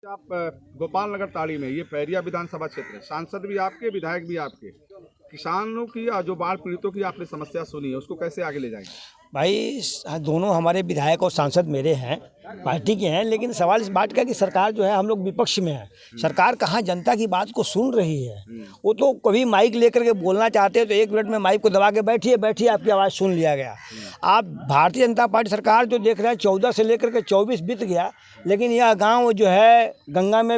आप गोपाल नगर ताड़ी में, ये पैरिया विधानसभा क्षेत्र है, सांसद भी आपके, विधायक भी आपके। किसानों की जो बाढ़ पीड़ितों की आपने समस्या सुनी है, उसको कैसे आगे ले जाएंगे? भाई दोनों हमारे विधायक और सांसद मेरे हैं, पार्टी के हैं, लेकिन सवाल इस बात का कि सरकार जो है हम लोग विपक्ष में है। सरकार कहाँ जनता की बात को सुन रही है। वो तो कभी माइक लेकर के बोलना चाहते हैं तो 1 मिनट में माइक को दबा के बैठिए बैठिए आपकी आवाज़ सुन लिया गया। आप भारतीय जनता पार्टी सरकार जो देख रहे हैं 14 से लेकर के 24 बीत गया, लेकिन यह गांव जो है गंगा में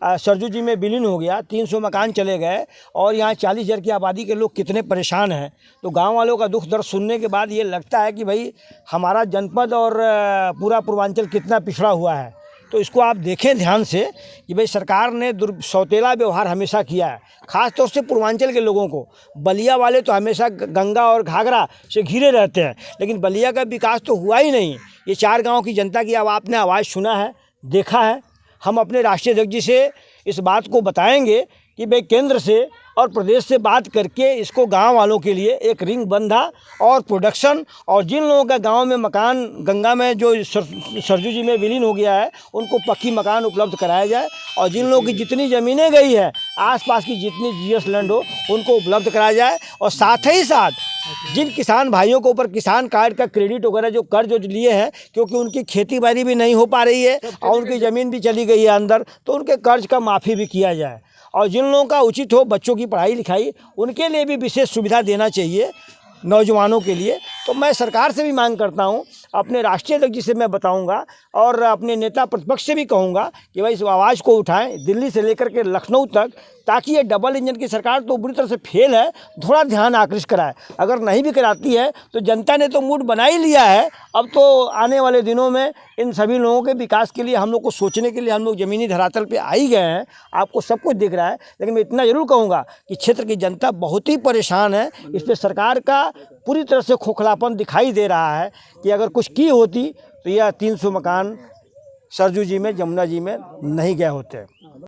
सरजू जी में विलीन हो गया, 300 मकान चले गए और यहाँ 40,000 की आबादी के लोग कितने परेशान हैं। तो गाँव वालों का दुख दर्द सुनने के बाद ये लगता है कि भाई हमारा जनपद और पूरा पूर्वांचल कितना पिछड़ा हुआ है। तो इसको आप देखें ध्यान से कि भाई सरकार ने सौतेला व्यवहार हमेशा किया है, ख़ास तौर से पूर्वांचल के लोगों को। बलिया वाले तो हमेशा गंगा और घाघरा से घिरे रहते हैं, लेकिन बलिया का विकास तो हुआ ही नहीं। ये 4 गांव की जनता की अब आपने आवाज़ सुना है, देखा है। हम अपने राष्ट्रीय अध्यक्ष जी से इस बात को बताएंगे कि भाई केंद्र से और प्रदेश से बात करके इसको गांव वालों के लिए एक रिंग बंधा और प्रोडक्शन, और जिन लोगों का गांव में मकान गंगा में जो सरजू जी में विलीन हो गया है उनको पक्की मकान उपलब्ध कराया जाए, और जिन लोगों की जितनी ज़मीनें गई है आसपास की जितनी जीएस लैंड हो उनको उपलब्ध कराया जाए। और साथ ही साथ जिन किसान भाइयों के ऊपर किसान कार्ड का क्रेडिट वगैरह जो कर्ज जो लिए हैं, क्योंकि उनकी खेती बाड़ी भी नहीं हो पा रही है और उनकी ज़मीन भी चली गई है अंदर, तो उनके कर्ज का माफ़ी भी किया जाए। और जिन लोगों का उचित हो बच्चों की पढ़ाई लिखाई, उनके लिए भी विशेष सुविधा देना चाहिए, नौजवानों के लिए। तो मैं सरकार से भी मांग करता हूँ, अपने राष्ट्रीय अध्यक्ष जी से मैं बताऊँगा और अपने नेता प्रतिपक्ष से भी कहूँगा कि भाई इस आवाज़ को उठाएं दिल्ली से लेकर के लखनऊ तक, ताकि ये डबल इंजन की सरकार तो बुरी तरह से फेल है, थोड़ा ध्यान आकृष्ट कराए। अगर नहीं भी कराती है तो जनता ने तो मूड बना ही लिया है। अब तो आने वाले दिनों में इन सभी लोगों के विकास के लिए हम लोग को सोचने के लिए हम लोग ज़मीनी धरातल पे आ ही गए हैं। आपको सब कुछ दिख रहा है, लेकिन मैं इतना ज़रूर कहूँगा कि क्षेत्र की जनता बहुत ही परेशान है। इस पर सरकार का पूरी तरह से खोखलापन दिखाई दे रहा है कि अगर कुछ की होती तो यह 300 मकान सरजू जी में, जमुना जी में नहीं गए होते।